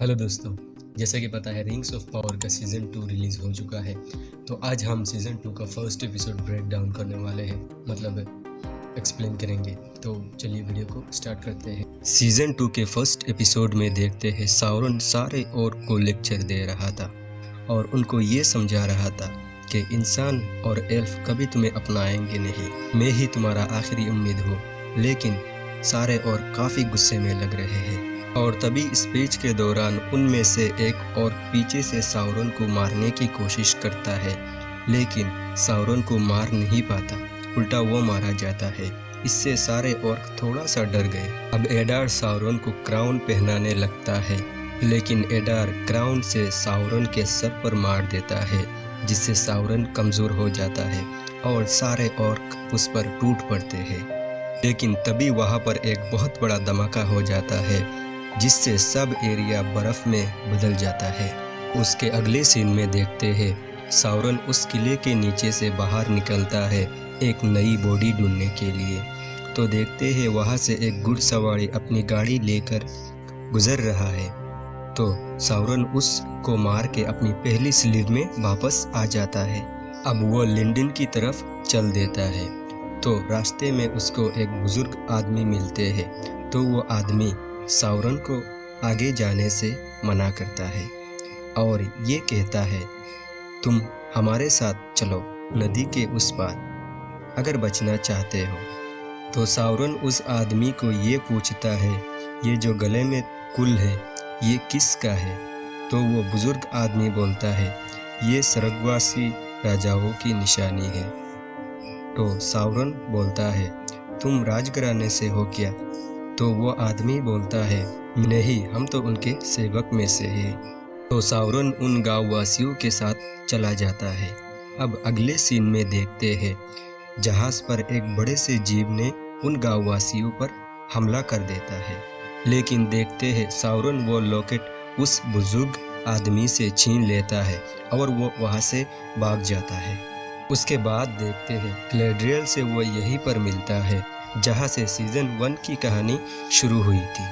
Hello दोस्तों, जैसा कि पता है रिंग्स ऑफ पावर का सीज़न 2 रिलीज़ हो चुका है। तो आज हम सीज़न 2 का फर्स्ट एपिसोड ब्रेक डाउन करने वाले हैं, मतलब एक्सप्लेन करेंगे। तो चलिए वीडियो को स्टार्ट करते हैं। सीज़न 2 के फर्स्ट एपिसोड में देखते हैं साउरन सारे और को लेक्चर दे रहा था और उनको ये समझा रहा था कि इंसान और एल्फ कभी तुम्हें अपनाएंगे नहीं, मैं ही तुम्हारा आखिरी उम्मीद हूँ। लेकिन सारे और काफ़ी गुस्से में लग रहे हैं और तभी स्पीच के दौरान उनमें से एक और पीछे से साउरन को मारने की कोशिश करता है, लेकिन साउरन को मार नहीं पाता, उल्टा वो मारा जाता है। इससे सारे ऑर्क थोड़ा सा डर गए। अब एडार साउरन को क्राउन पहनाने लगता है, लेकिन एडार क्राउन से साउरन के सर पर मार देता है, जिससे साउरन कमज़ोर हो जाता है और सारे ऑर्क उस पर टूट पड़ते हैं। लेकिन तभी वहाँ पर एक बहुत बड़ा धमाका हो जाता है, जिससे सब एरिया बर्फ में बदल जाता है। उसके अगले सीन में देखते हैं साउरन उस किले के नीचे से बाहर निकलता है एक नई बॉडी ढूंढने के लिए। तो देखते हैं वहाँ से एक घुड़सवारी अपनी गाड़ी लेकर गुजर रहा है। तो साउरन उसको मार के अपनी पहली स्लीव में वापस आ जाता है। अब वो लिंडन की तरफ चल देता है। तो रास्ते में उसको एक बुजुर्ग आदमी मिलते हैं। तो वो आदमी साउरन को आगे जाने से मना करता है और ये कहता है, तुम हमारे साथ चलो नदी के उस पार, अगर बचना चाहते हो। तो साउरन उस आदमी को ये पूछता है, ये जो गले में कुल है ये किसका है? तो वो बुजुर्ग आदमी बोलता है, ये स्वर्गवासी राजाओं की निशानी है। तो साउरन बोलता है, तुम राजघराने से हो क्या? तो वो आदमी बोलता है, नहीं, हम तो उनके सेवक में से हैं। तो साउरन उन गाँव वासियों के साथ चला जाता है। अब अगले सीन में देखते हैं जहाज़ पर एक बड़े से जीव ने उन गाँव वासियों पर हमला कर देता है, लेकिन देखते हैं साउरन वो लॉकेट उस बुजुर्ग आदमी से छीन लेता है और वो वहाँ से भाग जाता है। उसके बाद देखते हैं ग्लेड्रियल से वो यहीं पर मिलता है जहाँ से सीज़न 1 की कहानी शुरू हुई थी।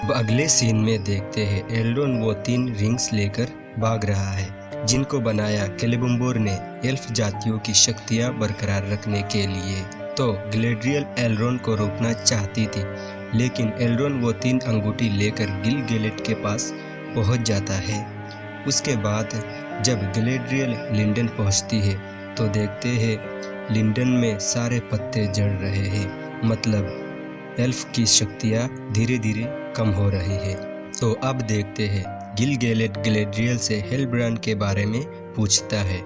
अब अगले सीन में देखते हैं एल्रोन वो 3 रिंग्स लेकर भाग रहा है, जिनको बनाया केलेबुम्बोर ने एल्फ जातियों की शक्तियाँ बरकरार रखने के लिए। तो ग्लेड्रियल एल्रोन को रोकना चाहती थी, लेकिन एल्रोन वो 3 अंगूठी लेकर गिलगैलेट के पास पहुँच जाता है। उसके बाद जब ग्लेड्रियल लिंडन पहुँचती है तो देखते हैं लिंडन में सारे पत्ते जड़ रहे हैं, मतलब एल्फ की शक्तियाँ धीरे धीरे कम हो रही है। तो अब देखते हैं गिलगैलेट ग्लेड्रियल से हेलब्रांड के बारे में पूछता है।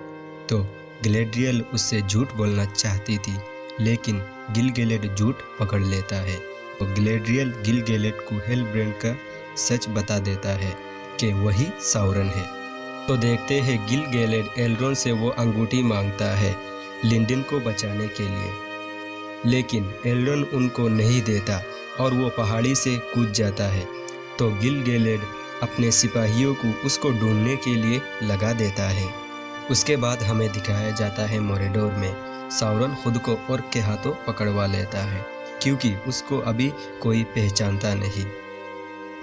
तो ग्लेड्रियल उससे झूठ बोलना चाहती थी, लेकिन गिलगैलेट झूठ पकड़ लेता है। तो ग्लेड्रियल गिलगैलेट को हेलब्रांड का सच बता देता है कि वही साउरन है। तो देखते हैं गिलगैलेट एल्रोन से वो अंगूठी मांगता है लिंडन को बचाने के लिए, लेकिन एल्रोन उनको नहीं देता और वो पहाड़ी से कूद जाता है। तो गिलगैलेट अपने सिपाहियों को उसको ढूंढने के लिए लगा देता है। उसके बाद हमें दिखाया जाता है मोरेडोर में साउरन खुद को ऑर्क के हाथों पकड़वा लेता है, क्योंकि उसको अभी कोई पहचानता नहीं।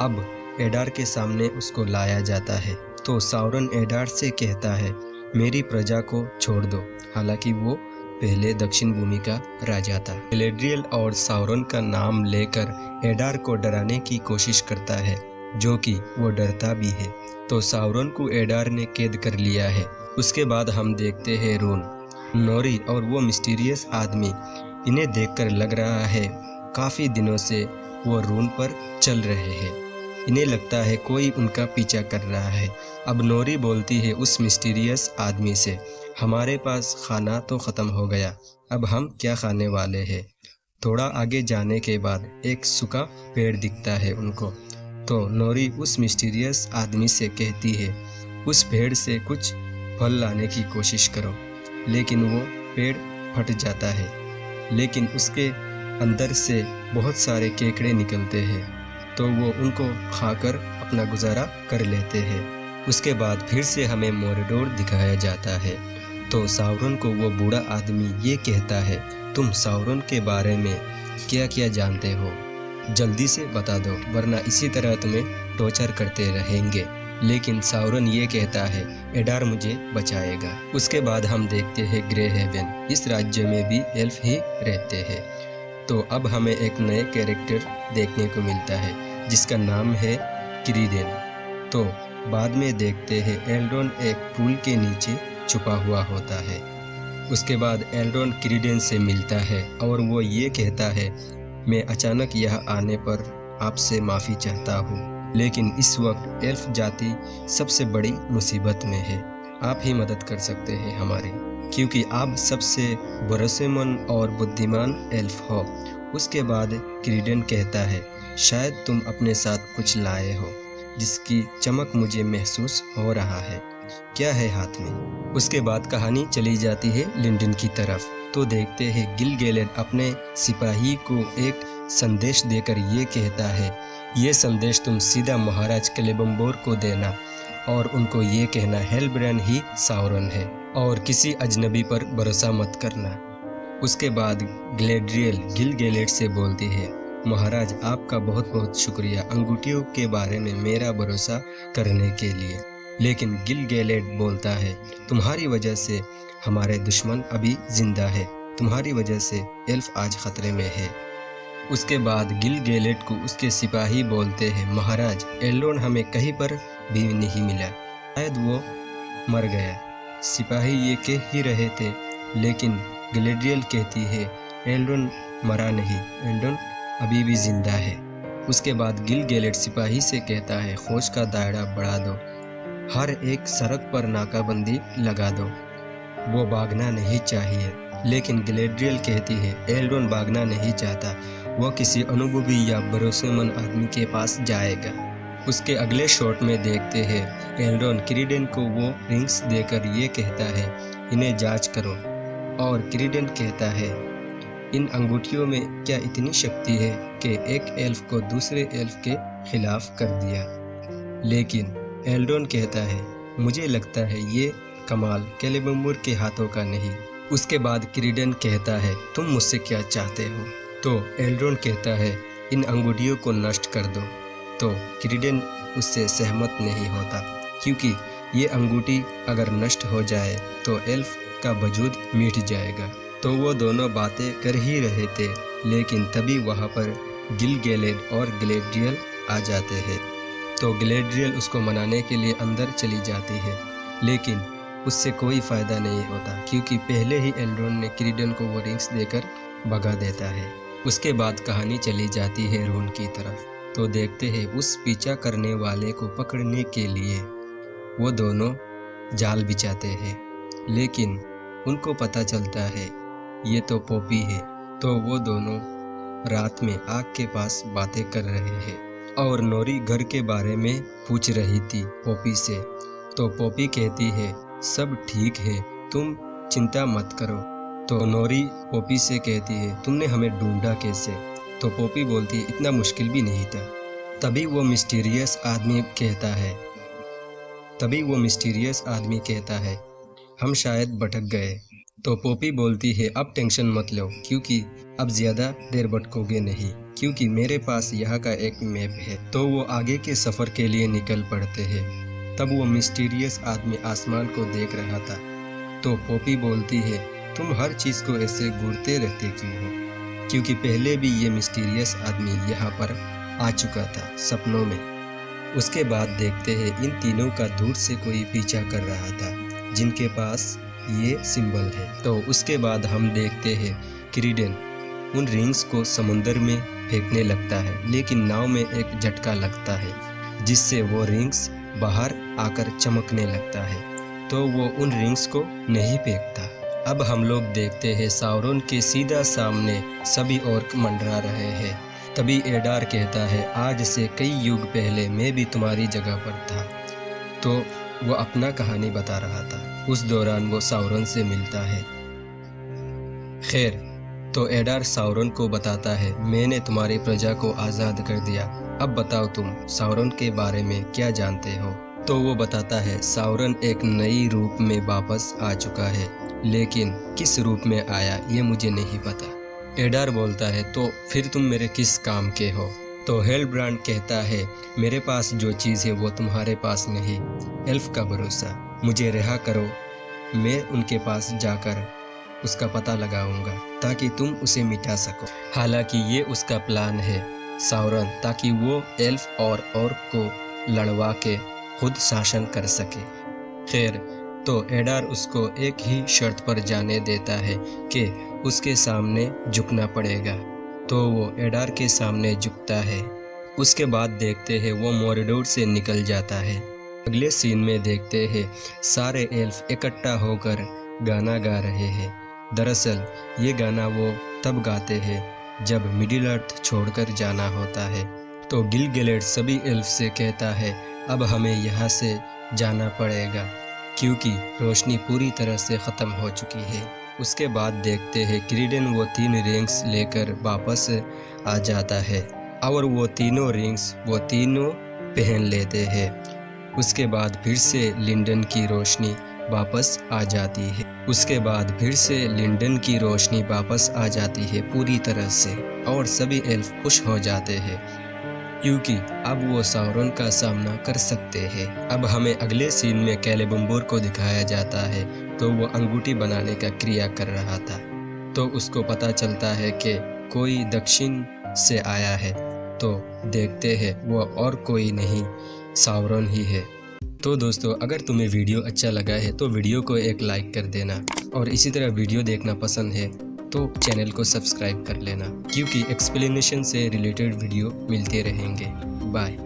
अब एडार के सामने उसको लाया जाता है। तो साउरन एडार से कहता है, मेरी प्रजा को छोड़ दो। हालांकि वो पहले दक्षिण भूमि का राजा था। ग्लेड्रियल और साउरन का नाम लेकर एडार को डराने की कोशिश करता है, जो कि वो डरता भी है। तो साउरन को एडार ने कैद कर लिया है। उसके बाद हम देखते हैं रून, नोरी और वो मिस्टीरियस आदमी। इन्हें देखकर लग रहा है काफ़ी दिनों से वो रून पर चल रहे हैं। इन्हें लगता है कोई उनका पीछा कर रहा है। अब नोरी बोलती है उस मिस्टीरियस आदमी से, हमारे पास खाना तो ख़त्म हो गया, अब हम क्या खाने वाले हैं? थोड़ा आगे जाने के बाद एक सूखा पेड़ दिखता है उनको। तो नोरी उस मिस्टीरियस आदमी से कहती है, उस पेड़ से कुछ फल लाने की कोशिश करो। लेकिन वो पेड़ फट जाता है, लेकिन उसके अंदर से बहुत सारे केकड़े निकलते हैं। तो वो उनको खाकर अपना गुजारा कर लेते हैं। उसके बाद फिर से हमें मोरेडोर दिखाया जाता है। तो साउरन को वो बूढ़ा आदमी ये कहता है, तुम साउरन के बारे में क्या क्या जानते हो? जल्दी से बता दो, वरना इसी तरह तुम्हें टॉर्चर करते रहेंगे। लेकिन साउरन ये कहता है एडार मुझे बचाएगा। उसके बाद हम देखते हैं ग्रे हेवन। इस राज्य में भी एल्फ ही रहते हैं। तो अब हमें एक नए कैरेक्टर देखने को मिलता है जिसका नाम है क्रीडेन। तो बाद में देखते हैं एल्रोन एक पुल के नीचे छुपा हुआ होता है। उसके बाद एल्रोन क्रीडेन से मिलता है और वो ये कहता है मैं अचानक यहाँ आने पर आपसे माफ़ी चाहता हूँ, लेकिन इस वक्त एल्फ जाति सबसे बड़ी मुसीबत में है। आप ही मदद कर सकते हैं हमारी, क्योंकि आप सबसे भरोसेमंद और बुद्धिमान एल्फ हो। उसके बाद क्रीडेन कहता है शायद तुम अपने साथ कुछ लाए हो जिसकी चमक मुझे महसूस हो रहा है। क्या है हाथ में? उसके बाद कहानी चली जाती है लिंडन की तरफ। तो देखते हैं गिल-गैलेड अपने सिपाही को एक संदेश देकर ये कहता है ये संदेश तुम सीधा महाराज केलेबम्बोर को देना और उनको ये कहना हेलब्रांड ही साउरन है और किसी अजनबी पर भरोसा मत करना। उसके बाद ग्लेड्रियल गिल-गैलेड से बोलती है महाराज आपका बहुत बहुत शुक्रिया अंगूठियों के बारे में मेरा भरोसा करने के लिए। लेकिन गिल-गैलेड बोलता है तुम्हारी वजह से हमारे दुश्मन अभी जिंदा है, तुम्हारी वजह से एल्फ आज खतरे में है। उसके बाद गिल-गैलेड को उसके सिपाही बोलते हैं महाराज एल्रोन हमें कहीं पर भी नहीं मिला, शायद वो मर गया। सिपाही ये कह ही रहे थे, लेकिन ग्लेड्रियल कहती है एल्रोन मरा नहीं, एल्रोन अभी भी जिंदा है। उसके बाद गिल-गैलेड सिपाही से कहता है खोज का दायरा बढ़ा दो, हर एक सड़क पर नाकाबंदी लगा दो। वो भागना नहीं चाहिए। लेकिन ग्लेड्रियल कहती है एल्रोन भागना नहीं चाहता, वो किसी अनुभवी या भरोसेमंद आदमी के पास जाएगा। उसके अगले शॉट में देखते हैं एल्रोन क्रीडेन को वो रिंग्स देकर ये कहता है इन्हें जांच करो, और क्रीडेन कहता है इन अंगूठियों में क्या इतनी शक्ति है कि एक एल्फ को दूसरे एल्फ के खिलाफ कर दिया। लेकिन एल्रोन कहता है मुझे लगता है ये कमाल केलेबम्बोर के हाथों का नहीं। उसके बाद क्रीडेन कहता है तुम मुझसे क्या चाहते हो? तो एल्रोन कहता है इन अंगूठियों को नष्ट कर दो। तो क्रीडेन उससे सहमत नहीं होता, क्योंकि ये अंगूठी अगर नष्ट हो जाए तो एल्फ का वजूद मिट जाएगा। तो वो दोनों बातें कर ही रहे थे, लेकिन तभी वहाँ पर गिल-गैलेड और ग्लेड्रियल आ जाते हैं। तो ग्लेड्रियल उसको मनाने के लिए अंदर चली जाती है, लेकिन उससे कोई फ़ायदा नहीं होता, क्योंकि पहले ही एल्रोन ने क्रीडेन को वो रिंग्स देकर भगा देता है। उसके बाद कहानी चली जाती है रोन की तरफ। तो देखते हैं उस पीछा करने वाले को पकड़ने के लिए वो दोनों जाल बिछाते हैं, लेकिन उनको पता चलता है ये तो पॉपी है। तो वो दोनों रात में आग के पास बातें कर रहे हैं और नोरी घर के बारे में पूछ रही थी पॉपी से। तो पॉपी कहती है सब ठीक है, तुम चिंता मत करो। तो नोरी पॉपी से कहती है तुमने हमें ढूंढा कैसे? तो पॉपी बोलती है इतना मुश्किल भी नहीं था। तभी वो मिस्टीरियस आदमी कहता है हम शायद भटक गए। तो पॉपी बोलती है अब टेंशन मत लो, क्योंकि अब ज़्यादा देर भटकोगे नहीं, क्योंकि मेरे पास यहाँ का एक मैप है। तो वो आगे के सफ़र के लिए निकल पड़ते हैं। तब वो मिस्टीरियस आदमी आसमान को देख रहा था। तो पॉपी बोलती है तुम हर चीज़ को ऐसे घूरते रहते क्यों हो? क्योंकि पहले भी ये मिस्टीरियस आदमी यहाँ पर आ चुका था सपनों में। उसके बाद देखते हैं इन तीनों का दूर से कोई पीछा कर रहा था, जिनके पास ये सिंबल है। तो उसके बाद हम देखते हैं क्रीडेन उन रिंग्स को समुंदर में फेंकने लगता है, लेकिन नाव में एक झटका लगता है जिससे वो रिंग्स बाहर आकर चमकने लगता है। तो वो उन रिंग्स को नहीं फेंकता। अब हम लोग देखते हैं साउरन के सीधा सामने सभी ऑर्क मंडरा रहे हैं। तभी एडार कहता है आज से कई युग पहले मैं भी तुम्हारी जगह पर था। तो वो अपना कहानी बता रहा था। उस दौरान वो साउरन से मिलता है। खैर, तो एडार साउरन को बताता है मैंने तुम्हारी प्रजा को आज़ाद कर दिया, अब बताओ तुम साउरन के बारे में क्या जानते हो। तो वो बताता है साउरन एक नई रूप में वापस आ चुका है, लेकिन किस रूप में आया ये मुझे नहीं पता। एडार बोलता है तो फिर तुम मेरे किस काम के हो? तो हेलब्रांड कहता है, मेरे पास जो चीज़ है वो तुम्हारे पास नहीं। एल्फ का भरोसा, मुझे रिहा करो, मैं उनके पास जाकर उसका पता लगाऊंगा ताकि तुम उसे मिटा सको। हालांकि ये उसका प्लान है साउरन, ताकि वो एल्फ और ऑर्क को लड़वा के खुद शासन कर सके। खैर, तो एडार उसको एक ही शर्त पर जाने देता है कि उसके सामने झुकना पड़ेगा। तो वो एडार के सामने झुकता है। उसके बाद देखते हैं वो मोरिडोर से निकल जाता है। अगले सीन में देखते हैं सारे एल्फ इकट्ठा होकर गाना गा रहे हैं। दरअसल ये गाना वो तब गाते हैं जब मिडिल अर्थ छोड़कर जाना होता है। तो गिलगैलेड सभी एल्फ से कहता है, अब हमें यहाँ से जाना पड़ेगा क्योंकि रोशनी पूरी तरह से ख़त्म हो चुकी है। उसके बाद देखते हैं क्रीडन वो 3 रिंग्स लेकर वापस आ जाता है और वो तीनों रिंग्स वो तीनों पहन लेते हैं। उसके बाद फिर से लिंडन की रोशनी वापस आ जाती है। उसके बाद फिर से लिंडन की रोशनी वापस आ जाती है पूरी तरह से और सभी एल्फ खुश हो जाते हैं क्योंकि अब वो साउरन का सामना कर सकते हैं। अब हमें अगले सीन में कैलेबम्बोर को दिखाया जाता है। तो वो अंगूठी बनाने का क्रिया कर रहा था। तो उसको पता चलता है कि कोई दक्षिण से आया है। तो देखते हैं वो और कोई नहीं, साउरन ही है। तो दोस्तों, अगर तुम्हें वीडियो अच्छा लगा है तो वीडियो को एक लाइक कर देना और इसी तरह वीडियो देखना पसंद है तो चैनल को सब्सक्राइब कर लेना क्योंकि एक्सप्लेनेशन से रिलेटेड वीडियो मिलते रहेंगे। बाय।